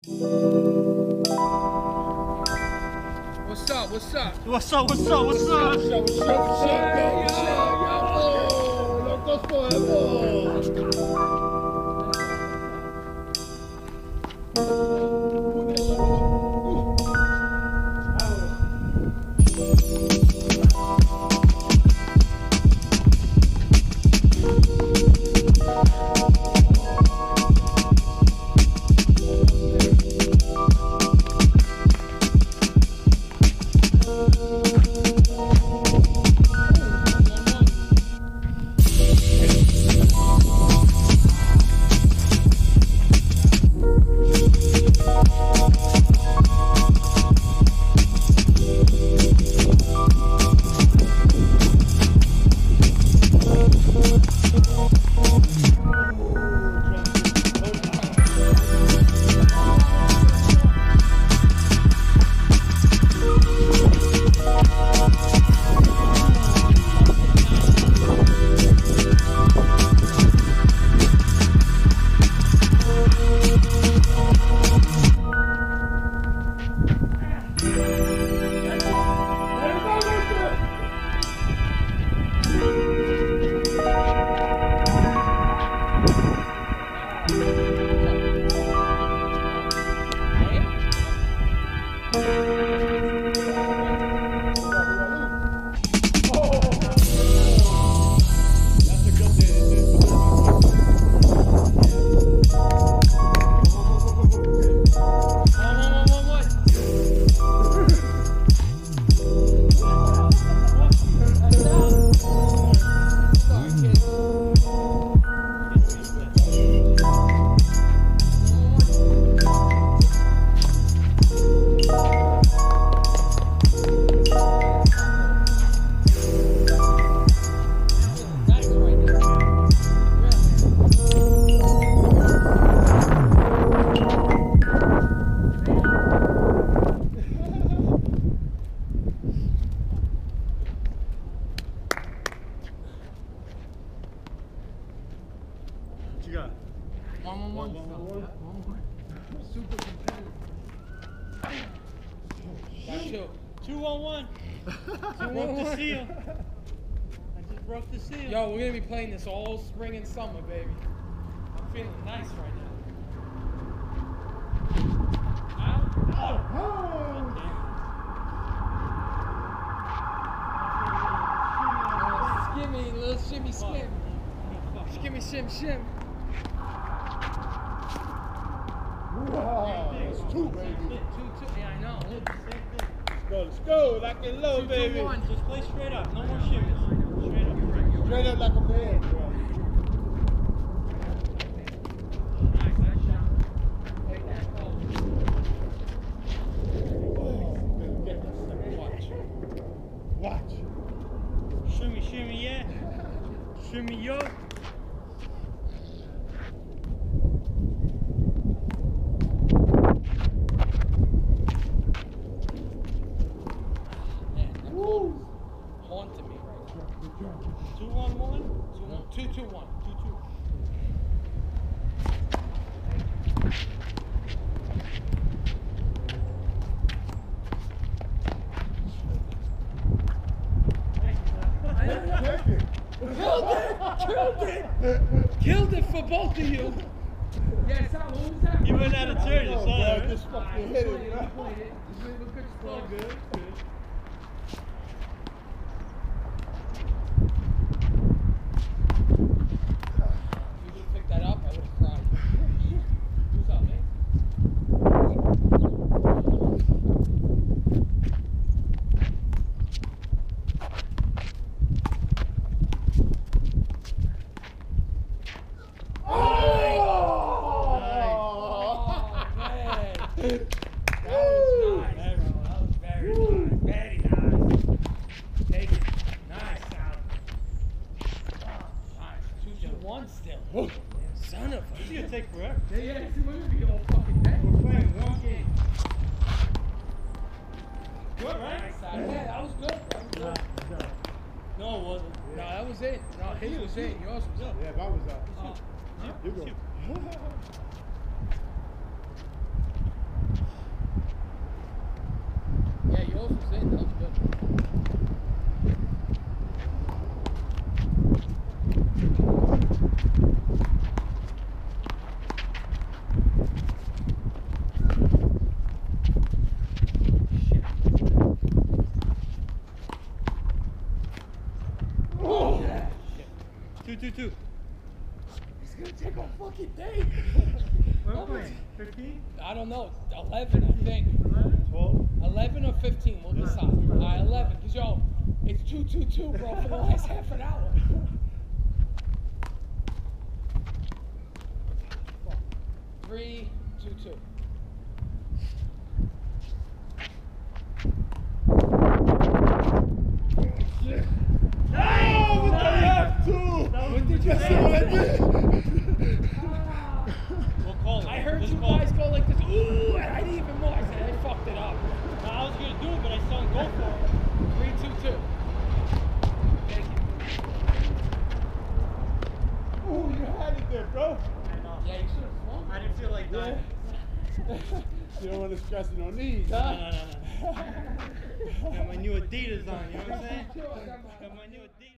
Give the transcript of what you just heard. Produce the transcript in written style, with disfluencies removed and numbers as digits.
What's up? What's up? What's up? What's up? What's up? Locos podemos. Super competitive. 2-1-1. Broke the seal. I just broke the seal. Yo, we're gonna be playing this all spring and summer, baby. I'm feeling nice right now. Skimmy, little shimmy skim. Skimmy shim shim. Wow, it's two, baby. Two. Yeah, I know. Let's go, lock it low, baby. 2-1. Just play straight up. No more shimmies. Straight up. Straight up like a man, bro. Nice shot. Take that call. Watch. Shimmy, shimmy, yeah. Shimmy, yo. Haunting me right now. 2-1-1. 2-2-1. 2-2. Killed it for both of you. Yeah, what was that? You went out of turn, you saw that, right? Just fucking hit it, bro. All good. You would pick that up, I would have cried. Who's up, man? Son of a... It's gonna take forever. Yeah, it's gonna be all fucking day. We're playing one game. Good, right? Yeah, that was good. No, it wasn't. No, that was it. No, his was it. Yours was up. Yeah, that was up. Oh. You go. 2-2-2. It's gonna take a fucking day. What are we playing? 15? I don't know. 11, I think. 11? 12. 11 or 15, we'll decide. All right, 11. Because, yo, it's 2-2-2, bro, for the last half an hour. 3-2-2. Oh, with the left too. What did you That's say? what I did. We'll call it. I heard Just you call guys it. go like this. Ooh, and I didn't even know. I said, I fucked it up. No, I was going to do it, but I saw him go for it. 3-2-2. Thank you. Oh, you had it there, bro. I know. Yeah, you should have flown. I didn't feel like Yeah. that. You don't want to stress it on these. No. Got my new Adidas on, you know what I'm saying? Sure, I got my- Got my new Adidas.